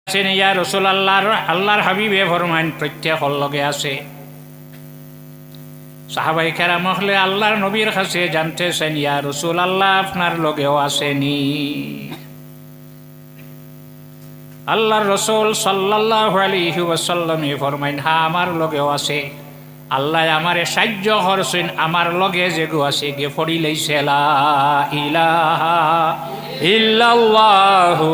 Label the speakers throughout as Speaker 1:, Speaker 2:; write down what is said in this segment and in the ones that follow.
Speaker 1: আছেন ইয়া রাসূলুল্লাহ, আল্লাহর হাবিবে ফরমান প্রত্যেকের লগে আছে। সাহাবায়ে কেরাম হলে আল্লাহর নবীর কাছে জানতেছেন, ইয়া রাসূলুল্লাহ আপনার লগেও আসেনি? আল্লাহর রাসূল সাল্লাল্লাহু আলাইহি ওয়াসাল্লাম ফরমাইন, হ্যাঁ আমার লগেও আছে। আল্লাহ আমারে সাহায্য করছেন, আমার লগে যেগু আছে গে পড়ি লইছে লা ইলাহা ইল্লাল্লাহু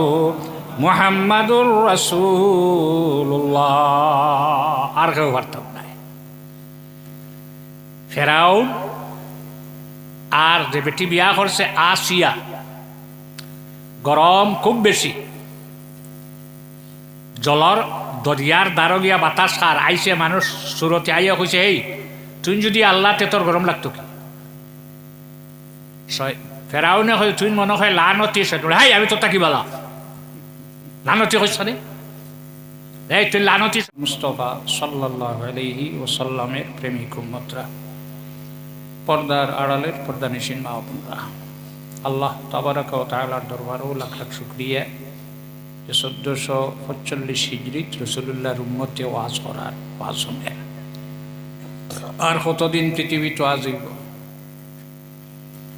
Speaker 1: মুহাম্মাদুর রাসূলুল্লাহ। আর কেউ পারতাম নাই। ফেরাউন আর যে বেটি বিয়া করছে আসিয়া, গরম খুব বেশি, জলর দরিয়ার দ্বারো গিয়া বাতাস খার আইসে মানুষ সুরতে আইয়া কইছে, এই তুই যদি আল্লাহ তে তোর গরম লাগতো কি? ফেরাউনে হয় তুই মনে হয় লানতি, হাই আমি তো তাকি বলা লানতি হইছ নে, এই তুই লানতি। মুস্তাফা সাল্লাল্লাহু আলাইহি ওয়াসাল্লামের প্রেমিক উম্মতরা, পর্দার আড়ালের পর্দানিশীন মা বোনরা, আল্লাহ তাবারাক ওয়া তাআলার দরবারেও লাখ লাখ শুকরিয়া যে 1445 হিজরিত রাসূলুল্লাহর উম্মতে ওয়াজ করার ওয়াজ শুনে। আর কতদিন পৃথিবীতে ওয়াজ হইব?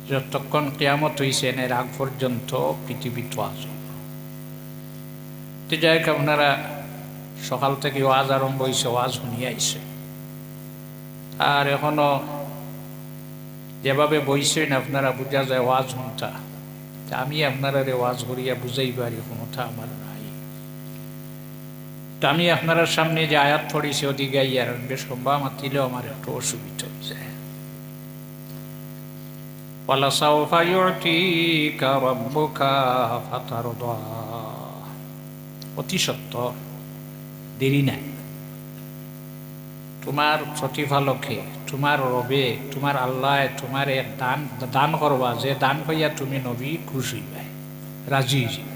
Speaker 1: যতক্ষণ কিয়ামত হইছে এর আগ পর্যন্ত পৃথিবীতে ওয়াজ হইব। তো যাই হোক, আপনারা সকাল থেকে ওয়াজ আরম্ভ হয়েছে, ওয়াজ শুনিয়ে আইছে, আর এখনো যেভাবে বইছেন আপনারা বুঝা যায় ওয়াজ শুনতা। আমি আপনারা ওয়াজ করিয়া বুঝাইবার ক্ষমতা আমার নাই। আমি আপনার সামনে যে আয়াত পড়েছি ওদিকে আর বেশ লম্বা মাতিলেও আমার একটু অসুবিধা হয়ে যায়। ওয়ালাসাউফা ইউতিকা রাব্বুকা ফাতারদা, অতি সত্য দেরি নাই, তোমার প্রতিফালকে তোমার রবে তোমার আল্লাহ তোমার এক দান দান করবা, যে দান পাইয়া তুমি নবী খুশি হইবে, রাজি হইবে।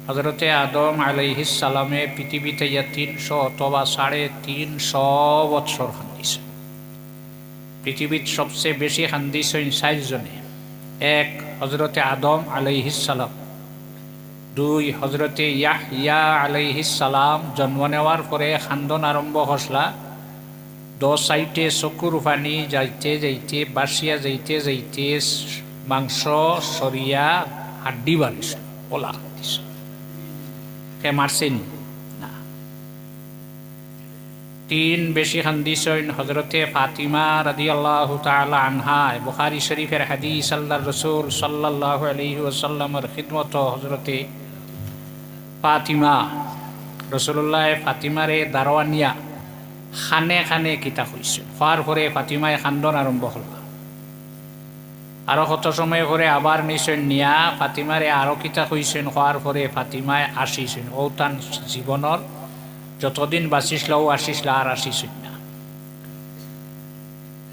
Speaker 1: হযরতে আদম আলাইহিস সালামে পৃথিবীতে 300 অথবা 350 বৎসর খান্দিছে। পৃথিবীর সবচেয়ে বেশি খান্দিছেন 4 জনে। 1 হযরতে আদম আলাইহিস সালাম, 2 হযরতে ইয়াহইয়া আলাইহিস সালাম জন্ম নেওয়ার পরে খান্দন আরম্ভ হসলা, 2 সাইডে চকুর পানি যাইতে যাইতে বাসিয়া যাইতে যাইতে মাংস সরিয়া হাড্ডি বানিয়েছে, ওলা খান্দিছে। কে মারছেন না। 3 বেশি খান্দিছেন হযরতে ফাতিমা রাদিয়াল্লাহু তাআলা আনহা। বুখারী শরীফের হাদিস, আল্লাহর রাসূল সাল্লাল্লাহু আলাইহি ওয়াসাল্লামের খিদমত হযরতে ফাতিমা, রাসূলুল্লাহ ফাতিমারে দারওয়ানিয়া খানে খানে কিতা হইছে। হওয়ার পরে ফাতিমায় খান্দন আরম্ভ হল। আরো কত সময় করে আবার নিছেন নিয়া ফাতিমারে আরো কিতা হইছেন। হওয়ার পরে ফাতিমায় আসিছেন। ও তান জীবনের যতদিন বাঁচিসলাও আসিসলা, আর আসিছেন না।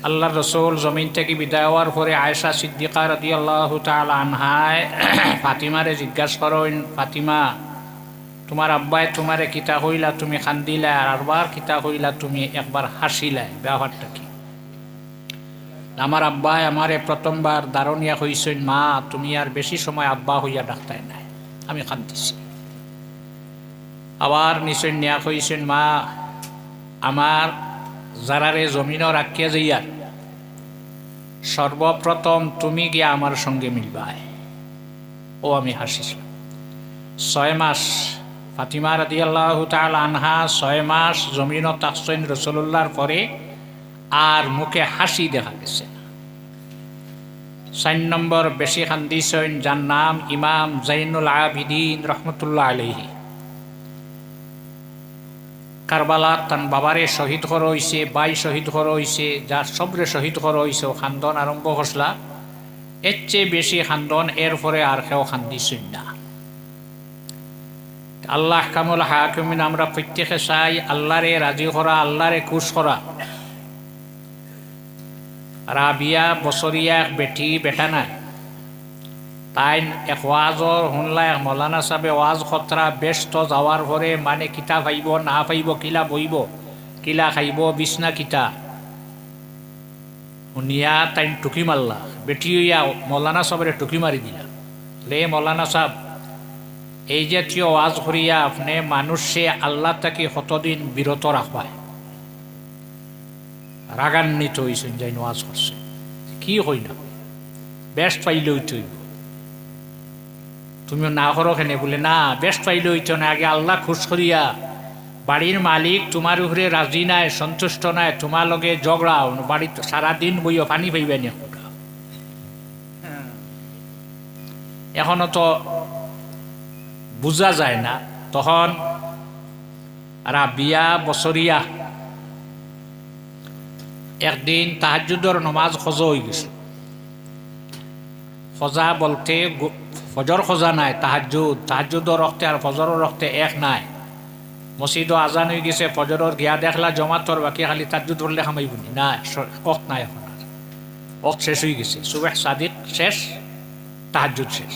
Speaker 1: আল্লাহর রাসূল জমিন থেকে বিদায় হওয়ার পরে আয়েশা সিদ্দিকা রাদিয়াল্লাহু তাআলা আনহায় ফাতিমারে জিজ্ঞাসা করেন, ফাতিমা তোমার আব্বাই তোমারে কিতা হইলা তুমি কান্দিলা, আর আরবার কিতা হইলা তুমি একবার হাসিলা, ব্যাপারটা কি? আমার আব্বাই আমারে প্রথমবার দারুণিয়া হইছেন, মা তুমি আর বেশি সময় আব্বা হইয়া ডাকতাই নাই, আমি কান্দিছি। আবার নিশ্চয় নিয়া হইছেন, মা আমার যারারে জমিনও রাখিয়া যাইয়া সর্বপ্রথম তুমি গিয়া আমার সঙ্গে মিলবাই। ও আমি হাসিছিলাম। 6 মাস ফাতিমা রাদিয়াল্লাহু তাআলা আনহা 6 মাস জমিনও তাকসইন রাসূলুল্লাহর পরে আর মুখে হাসি দেখা গেছে। 4 নম্বর বেশি খান্দিছেন যার নাম ইমাম জাইনুল আবিদিন রহমতুল্লাহ আলাইহি। কারবালা তান বাবারে শহীদ করা হয়েছে, বাই শহীদ করা হয়েছে, যার সবরে শহীদ করা হয়েছে। খান্দন আরম্ভ হসলা। এর চেয়ে বেশি খান্দন এরপরে আর কেউ খান্দিছেন না। আল্লাহ কামুল হাকিমিন, আমরা প্রত্যেকে চাই আল্লাহরে রাজি করা, আল্লাহরে খুশ করা। রাবিয়া বছরিয়া বেটি বেটা নাই, তাই এক ওয়াজর শুনলা, এক মৌলানা সাহেবে ওয়াজ খতরা ব্যস্ত যাওয়ার পরে মানে কিতা পাইব না পাইব, কিলা বইব কিলা খাইব বিছনা কিতা শুনিয়া তাই টুকি মারলা। বেটি হইয়া মৌলানা সাহেবের টুকি মারি দিলা, লে মৌলানা সাহেব এই জাতীয় ওয়াজ করিয়া আপনি মানুষে আল্লাহ তাকে কতদিন বিরত রাখবায় রাগান্বিত হয়েছেন যাই ওয়াজ করছে কি হই না বেশ পাইলে হইতে হইব তুমিও না করো কেন বলে না বেশ পাইলে হইতো না আগে আল্লাহ খুশ করিয়া বাড়ির মালিক তোমার উপরে রাজি নাই সন্তুষ্ট নাই তোমার লগে ঝগড়া বাড়ি সারাদিন বইও পানি পাইবে না এখনো তো বুঝা যায় না তখন রাবিয়া বছরিয়া একদিন তাহাজ্জুদের নমাজ খোঁজা হয়ে গেছে খোঁজা বলতে ফজর খোঁজা নাই তাহাজ্জুদের রক্তে আর ফজরের রক্তে এক নাই মসজিদও আজান হয়ে গেছে ফজরের গিয়া দেখলা জমাতর বাকি খালি তাহাজ্জুদ পড়লে খামাইবনি না অক্ত নাই এখন আর অক্ত শেষ হয়ে গেছে সুবহ সাদিক শেষ তাহাজ্জুদ শেষ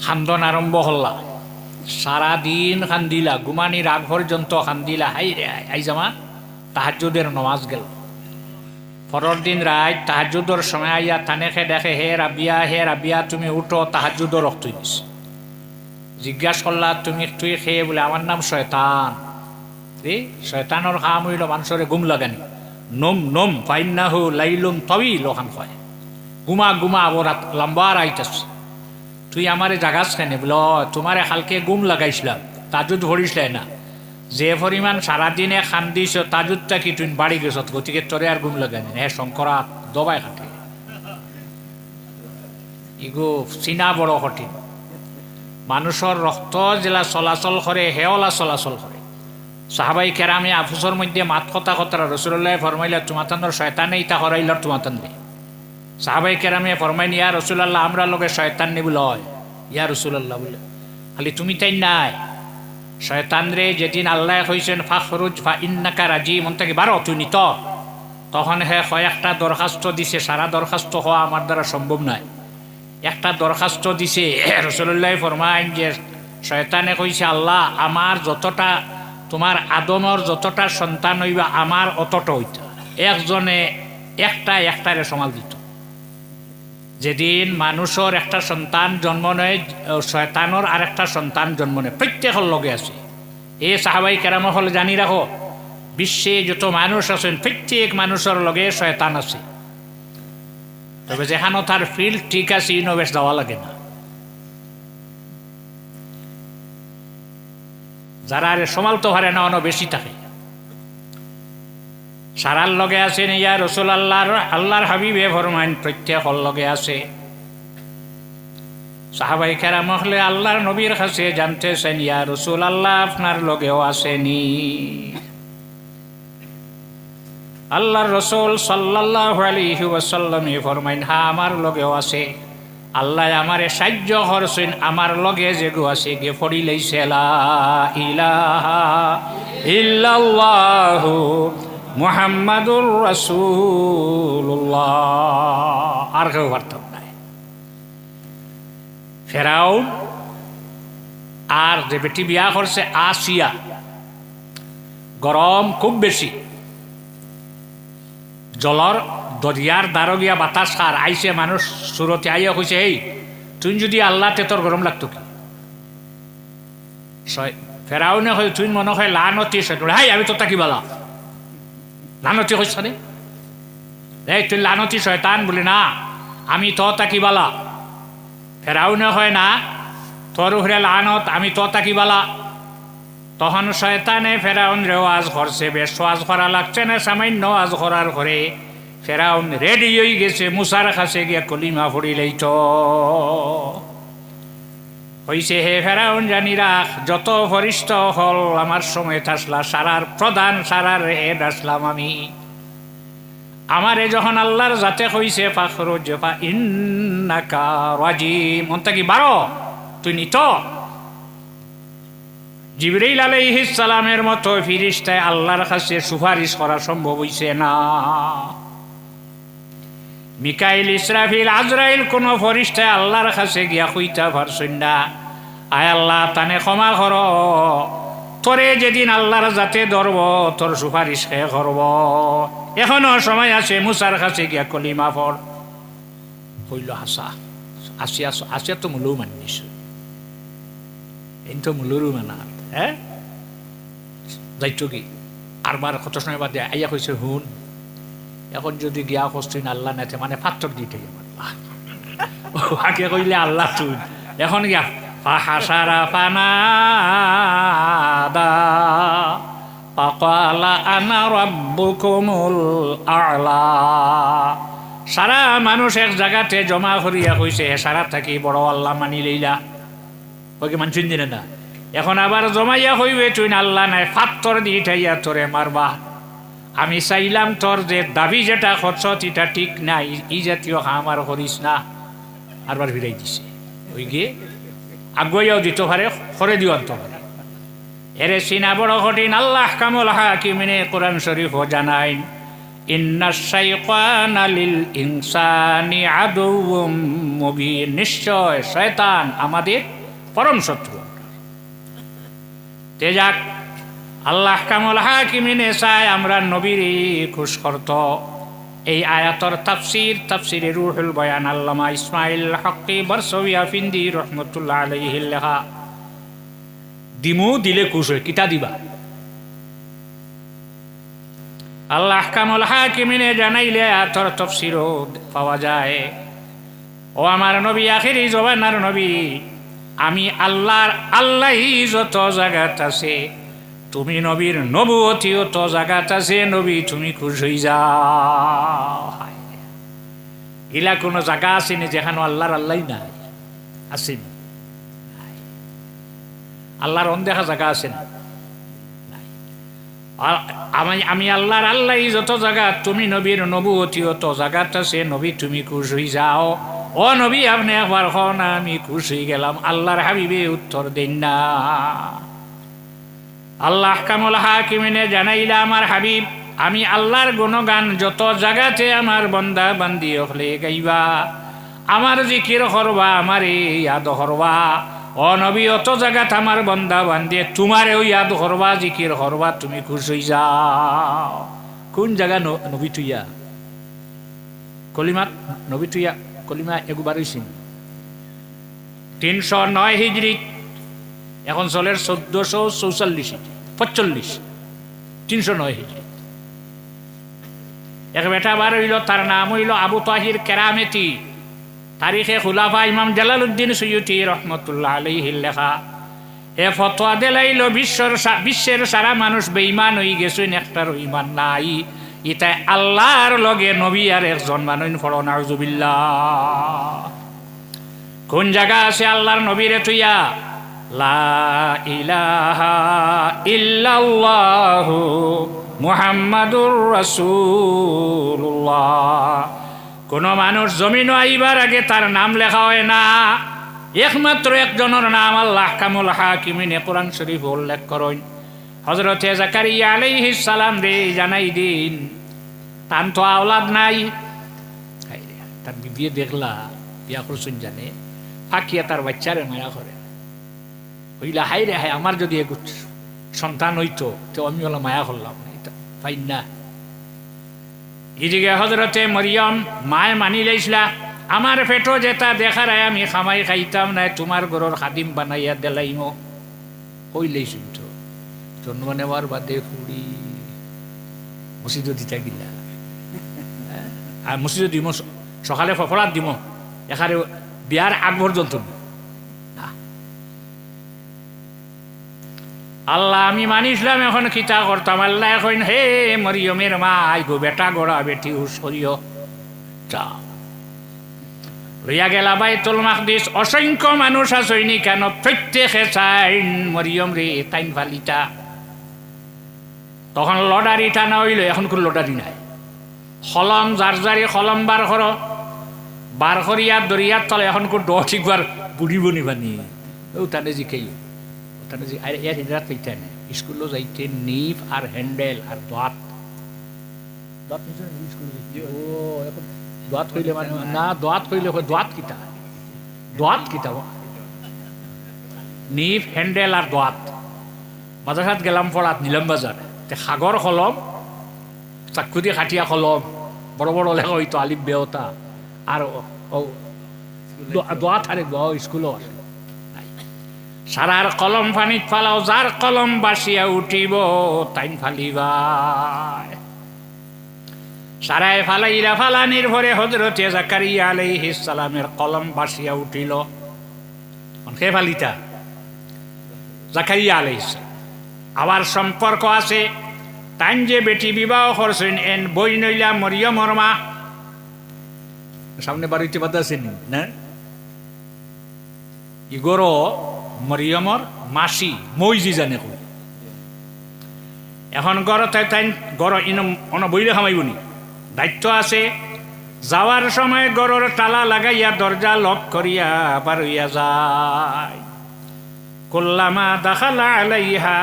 Speaker 1: খান্দন আরম্ভ হল্লা সারাদিন খান্দিলা গুমানির আগ পর্যন্ত খান্দিলা হাই রে আই জামা তাহাজ্জুদের নমাজ গেল পরের দিন রাত তাহাজ্জুদের সময় আইয়া তানেকে দেখে হে রাবিয়া তুমি উঠো তাহাজ্জুদের রক্ত দিছে জিজ্ঞাসা করলা তুমি তুই খেয়ে বলে আমার নাম শয়তান রে শয়তানোর কাম হইল মানুষের গুম লাগানি নম ফাইন্নাহু লাইলুম তবিল ওখান হয় গুমা ও রাত লম্বা রাইতাছে তুই আমারে জাগাস কেন বল তোমারে হালকে গুম লাগাইছিলাম তাজুদ ভরিসলে না যে পরিমাণ সারাদিনে খান দিছ তাজুদটা কি তুই বাড়ি গেছ গতিকে তোরে আর গুম লাগানি হ্যাঁ শঙ্করা দবাই খাটে ইগো চিনা বড় কঠিন মানুষের রক্ত জেলা চলাচল করে হেওলা চলাচল করে সাহাবাই কেরামে আফুসর মধ্যে মাত কথা রসুল্লাহ ফরমাইলে তোমাতানোর শয়তানে ইতা হরাইল তোমাতান দে সাহাবাই কেরামে ফরমাইন ইয়া রসুল্লাহ আমরা লোকে শয়তান নি বলে হয় ইয়া রসুল্লাহ বলে খালি তুমি তাই নাই শয়তান রে যেদিন আল্লাহ কইছেন ফাখরুজ ফা ইন্নাকা রাজিম থেকে বারো তুই নিত তখন হে কয়েকটা দরখাস্ত দিছে সারা দরখাস্ত হওয়া আমার দ্বারা সম্ভব নয় একটা দরখাস্ত দিছে রসুল্লাহ ফরমাইন যে শয়তানে কইছে আল্লাহ আমার যতটা তোমার আদমর যতটা সন্তান হইবা আমার অতটা হইতা একজনে একটারে সমাল দিত যেদিন মানুষের একটা সন্তান জন্ম নেয় শয়তানোর আর একটা সন্তান জন্ম নেয় প্রত্যেকের লগে আছে এ সাহাবাই কেরাম হলে জানি রাখো বিশ্বে যত মানুষ আছেন প্রত্যেক মানুষের লগে শয়তান আছে তবে যেখানে তার ফিল্ড ঠিক আছে ইনোভেশ দেওয়া লাগে না যারা আরে সমালতে পারে না অন্য বেশি থাকে সারার লগে আছেন ইয়া রসুল আল্লাহর হাবিবে ফরমাইন প্রত্যেকের লগে আছে সাহাবাই কেরাম হলে আল্লাহর নবীর কাছে জানতেছেন ইয়া রসুল আল্লাহ আপনার লগেও আসেনি আল্লাহর রসুল সাল্লাল্লাহু আলাইহি ওয়াসাল্লাম ফরমাইন হ্যাঁ আমার লগেও আছে আল্লাহ আমারে সাহায্য করছেন আমার লগে যেগু আছে গে ফড়িলেইছে লা ইলাহা ইল্লাল্লাহু মুহাম্মাদুর রাসূলুল্লাহ আর কেউ পারতাম নাই ফেরাউন আর যে বেটি বিয়া করছে আসিয়া গরম খুব বেশি জলর দরিয়ার দ্বারো গিয়া বাতাস খার আইসে মানুষ সুরতে আইয়া কইছে এই তুই যদি আল্লাহ তে তোর গরম লাগতো কি ফেরাউনে হয় তুই মনে হয় লানতি হাই আমি তো তাকি বলা লানতি হইছ রে এই তুই লানতি শয়তান বলি না আমি তো তাকি বলা ফেরাউনে হয় না তোর উপরে লানত আমি তো তাকি বলা তখন শয়তানে ফেরাউন রে ওয়াজ করছে বেশ ওয়াজ করা লাগছে না সামান্য ওয়াজ করার করে ফেরাউন রেডি হয়ে গেছে মুসার কাছে গিয়া কলিমা পড়িলেই তো হইছে হে ফেরাউন জানি রাখ যত ফরিস্ত হল আমার সময় আসলা সারার প্রধান সারার হেড আসলাম আমি আমারে যখন আল্লাহর জাতে কইছে ফাখরুজ ফা ইন্নাকা রাজিম মনটা কি বারো তুই নিত জিবরাইল আলাইহিস সালামের মতো ফেরেশতায় আল্লাহর কাছে সুপারিশ করা সম্ভব হইছে না মিকাইল ইসরাফিল আজরাইল কোন ফেরেশতায় আল্লাহর কাছে গিয়া কইতা পারছেন না আয় আল্লাহ তানে ক্ষমা কর তোরে যেদিন আল্লাহর জাতে ধরব তোর সুপারিশ কে করব এখনো সময় আছে মুসার কাছে গিয়া কলিমা পড় হইল হাসা আসিয়া তো মূলও মানিস এই তো মূলরু মানা হ্যাঁ যাইতো কি আরবার কত সময় বাদে আইয়া কইছে হুন এখন যদি গিয়া কষ্টিন আল্লাহ নেতে মানে পাত্তর দিতে আগে কইলে আল্লাহ তুই এখন গিয়া ফাহাসারা ফানাদা ফাকালা আনা রাব্বুকুমুল আ'লা সারা মানুষ এক জায়গাতে জমা করিয়া কইছে সারা থাকি বড় আল্লাহ মানি লইলা ওকে মানছেন দিনে না এখন আবার জমাইয়া হইবে তুই আল্লাহ নাই পাত্তর দিয়ে ঠাইয়া তোরে মারবা আমি চাইলাম তোর যে দাবি যেটা করছ এটা ঠিক নাই এই জাতীয় আমার করিস না আরবার ফিরাই দিছে ওই গিয়ে আগুয়াও দিতে পারে করে দিও অন্ত এরে সিনা বড় কঠিন আল্লাহ কামুল হাকিমিনে কোরআন শরীফ জানাইন ইন্নাশ শাইতানা লিল ইনসানি আদুউম মুবিন নিশ্চয় শয়তান আমাদের পরম শত্রু তেজাক আল্লাহ কামুল হাকিমিনে চায় আমরা নবীর খুশ করত এই আয়াতর তাফসিরে রুহুল বয়ান আল্লামা ইসমাইল হকি বরসওয়ী আফিন্দি রহমতুল্লাহ আলাইহি লেখা দিমু দিলে খুশ হয় কিতা দিবা আল্লাহ কামুল হাকিমিনে জানাইলে আয়াতর তাফসিরও পাওয়া যায় ও আমার নবী আখিরি জবানার নবী আমি আল্লাহই যত জায়গাত আছে তুমি নবীর নবুয়তিও তো জায়গাত আছে নবী তুমি খুশ হই যাও ইলা কোনো জায়গা আছে না যেখানে আল্লাহর আল্লাহই নাই আছে না আল্লাহর অনদেখা জায়গা আছে না আমি আল্লাহর আল্লাহই যত জায়গা তুমি নবীর নবুয়তিও তো জায়গাত আছে নবী তুমি খুশ হই যাও ও নবী আপনি একবার হন আমি খুশ হয়ে গেলাম আল্লাহর হাবিবে উত্তর দেন না আল্লাহ কামুল হাকিমিনে জানাইলা আমার হাবিব আমি আল্লাহর গুণগান যত জায়গাতে আমার বন্দা বান্দি হলে গাইবা আমার জিকির করবা আমার ইয়াদ করবা ও নবী অত জায়গাত আমার বন্দা বান্দি তোমারেও ইয়াদ করবা জিকির করবা তুমি খুশ হয়ে যাও কোন জায়গা নবী তুইয়া কলিমাত নবী তুইয়া কলিমা একবার হইছেন 309 হিজরি এখন চলের 1444 309 হিজরি এক বেটা বার হইল তার নাম হইল আবু তাহির কেরামেতি তারিখে খুলাফা ইমাম জালালউদ্দিন সুয়ুতি রহমতুল্লাহ আলাইহি লেখা এ ফতোয়া দিলাইল বিশ্বের সারা মানুষ বেঈমান হয়ে গেছে একটার ঈমান নাই ইতাই আল্লাহর লগে নবী আর একজন মানুষ ফড়ন আউযুবিল্লাহ কোন জায়গা আছে আল্লাহর নবীরে তুইয়া লা ইলাহা ইল্লাল্লাহু মুহাম্মাদুর রাসূলুল্লাহ কোন মানুষ জমিনও আইবার আগে তার নাম লেখা হয় না একমাত্র একজনের নাম আল্লাহ কামুল হাকিমিনে কোরআন শরীফ উল্লেখ করেন হযরতে জাকারিয়া আলাইহিস সালাম রে জানাই দিন তার তো আওলাদ নাই তার বিয়ে দেখলা বিয়া করছেন জানে ফাঁকিয়া তার বাচ্চারে মায়া করে হইলা হাই রে হাই আমার যদি এক সন্তান হইতো তো আমি হলো মায়া করলাম পাই না এদিকে হযরতে মরিয়ম মায় মানি লাইছিলা আমার পেটো যেটা দেখার আমি খামাই খাইতাম না তোমার ঘরের খাদিম বানাইয়া দেলাইমো কই লাইছিন তো জন্ম নেওয়ার বাদে ফুড়ি মসজিদও দিতে গিলা আর মসজিদও দিব সকালে ফফড়াত দিব এখানে বিয়ার আগ পর্যন্ত আল্লাহ আমি মানিসলাম এখন কিতা করতাম আল্লাহ এখন হে মরিয়মের মা আই গো বেটা গোড়া বেটি হুস করিও যাও লইয়া গেলা বাইতুল মাকদিস অসংখ্য মানুষ আসইনি কেন প্রত্যেকে চাইন মরিয়ম রে তাইন ফালিতা তখন লটারি টানা হইল এখন কোন লটারি নাই কলম যার যারি কলম বার করিয়া দরিয়ার তলে এখন কোন ঠিকবার বুড়িব নিবানি ও তানে জিকাই তানে জি আর এর হিজরাত পাইতে না স্কুলও যাইতে নিফ আর হ্যান্ডেল আর দাঁত দাঁত নিছে স্কুলে ও এখন দাঁত কইলে মানে না দাঁত কইলে দাঁত কিতা নিফ হ্যান্ডেল আর দাঁত মাদ্রাসাত গেলাম পড়াত নিলাম বাজার সাগর কলম চাকু দিয়ে খাটিয়া কলম বড় বড় লেখা হইতো আলিফ বেওতা আর দোয়া থাকে স্কুলও আছে সারার কলম পানিত ফালাও, যার কলম বাসিয়া উঠিব তাইন ফালিবাই। সারায় ফালাইলা, ফালানির ভরে হযরতে জাকারিয়া আলাইহিস সালামের কলম বাসিয়া উঠিল। কে ফালিতা? জাকারিয়া আলাইহিস সালাম। আবার সম্পর্ক আছে, তাইন যে বেটি বিবাহ করছেন এন বই নইলা মরিয়মর মা। সামনে বাড়িতে বাদ আছেন না, ইগর মরিয়মর মাসি মইজি জানে কই। এখন গড় তাই গড় অন বইলে খামাইবনি, দায়িত্ব আছে। যাওয়ার সময় গড়ের তালা লাগাইয়া দরজা লক করিয়া পার হইয়া যায়। কুল্লামা দাখালা আলাইহা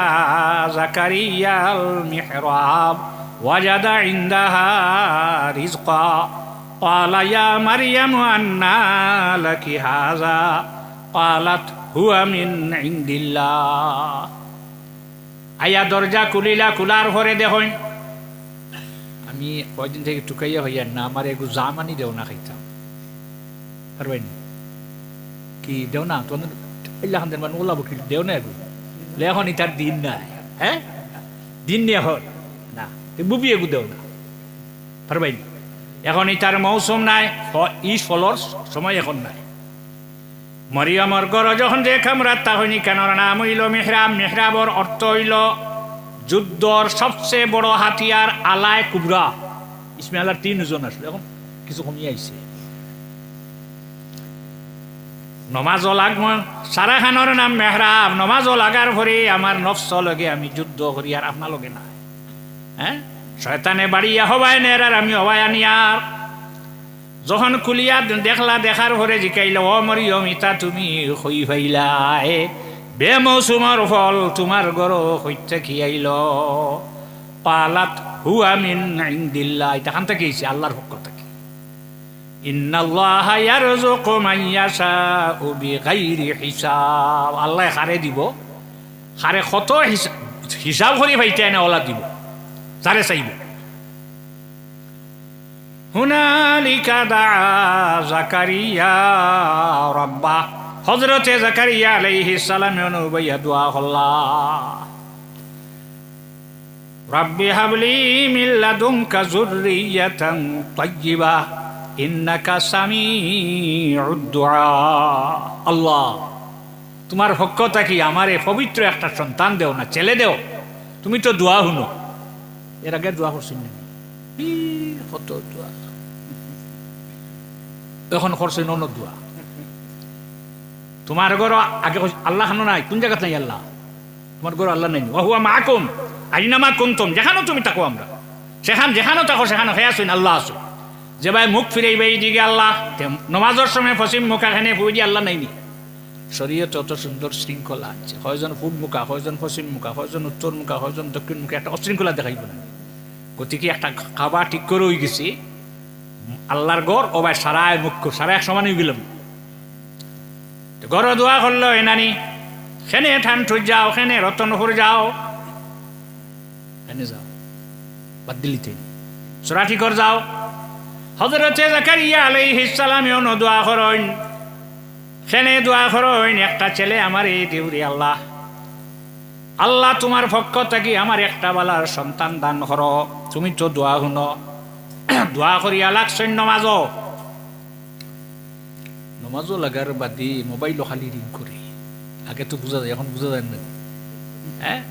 Speaker 1: জাকারিয়াল মিহরাব ওয়াজাদা ইনদাহা রিজকা ক্বালা ইয়া মারইয়াম আন্না লাকি হাযা ক্বালাত হুয়া মিন ইনদিল্লাহ। আয়া দরজা খুলিলা, খুলার পরে দেখুন, আমি কয়দিন থেকে টুকাইয়া হইয়া না, আমার একটু জামানি দেও না খাইতাম পারবেন কি দেও না তোমাদের এলাকানদের মানে ওলাবো কি দেও না এগু এখন ইতার দিন নাই। হ্যাঁ দিন নিয়ে এখন না বুবি এগু দেও না পারবেন। এখন ইতার মৌসুম নাই, ইস ফলর সময় এখন নাই। মরিয়মর গড় যখন যে খামরাত তা হইনি কেন নাম হইল মেহরাব। মেহরাবর অর্থ হইল যুদ্ধর সবচেয়ে বড় হাতিয়ার আলায় কুবরা। ইসমে আল্লাহর 3 জন আসলে, এখন কিছু কমিয়ে আইছে। নমাজ লাগব, সারা খানোর নাম মেহরাব। নমাজ লাগার পরে আমার নফস লগে আমি যুদ্ধ করি, আর আপনার লগে না। হ্যাঁ শয়তানে বাড়িয়া হবায় নের, আর আমি হবায় আনি। আর যখন খুলিয়া দেখলা, দেখার পরে জিকাইল, ও মরিয়ম ইতা তুমি হই হইলা বেমৌসুমর ফল তোমার গড় হইতে কি আইল। পালাত হুয়া মিন ইনদিল্লাহ। এটা খান থেকে আইছে আল্লাহর পক্ষ থেকে। ইন্নাল্লাহা ইয়ারযুকু মান ইয়াশাউ বিগাইরি হিসাব। আল্লাহ খারে দিব, খারে কত হিসাব করে পাইতে না ওলা দিব যারে চাইব। হুনালিকা দা জাকারিয়া রাব্বাহ। হযরতে জাকারিয়া আলাইহিস সালাম অনুবইয়া দোয়া করলেন, রাব্বি হাবলি মিন লাদুনকা যুররিয়াতান তাইয়্যিবাহ ইন্নাকা সামিউদ দুআ। আল্লাহ তোমার পক্ষ থেকে আমারে পবিত্র একটা সন্তান দেও না, ছেলে দেও। তুমি তো দোয়া শুনো। এর আগে দোয়া করছেন না, কত দোয়া এখন করছেন অন্য দোয়া। তোমার ঘর আগে আল্লাহ খানো নাই, কোন জায়গা নাই আল্লাহ? তোমার ঘর আল্লাহ নাই। ওহুয়া মাকুম আইনামা কুনতুম। যেখানেও তুমি থাকো, আমরা সেখান যেখানেও থাকো সেখানে হয়ে আসুন আল্লাহ আসো। যে ভাই মুখ ফিরাইবে এইদিকে আল্লাহ, নমাজের সময় পশ্চিম মুখা খানে ফুই আল্লাহ নাইনি। শরীয়ত অত সুন্দর শৃঙ্খলা আছে, হয়জন পূব মুখা, হয়জন পশ্চিম মুখা, হয়জন উত্তর মুখা, হয়জন দক্ষিণ মুখে, একটা অশৃঙ্খলা দেখাইব না। গতিকে একটা খাবার ঠিক করে হয়ে গেছি আল্লাহর গড় ও ভাই সারায় মুখ্য, সারা এক সমান হয়ে গেলাম। গড় দোয়া করলো এনানি, খেনে ঠান্ঠুর যাও, খেনে রতনপুর যাও, এনে যাও, বাদ দিলিতে সরাঠিকর যাও। হযরতে জাকারিয়া আলাইহিস সালাম এমন দোয়া করেন, খেনে দোয়া করেন, একটা ছেলে আমার এই দেউরি আল্লাহ, আল্লাহ তোমার পক্ষ থেকে আমার একটা বালার সন্তান দান করো। তুমি তো দোয়া শুনো। দোয়া করিয়া লাগছেন নমাজও, নমাজও লাগার বাদে মোবাইলও খালি রিং করে। আগে তো বোঝা যায়, এখন বোঝা যায় না। হ্যাঁ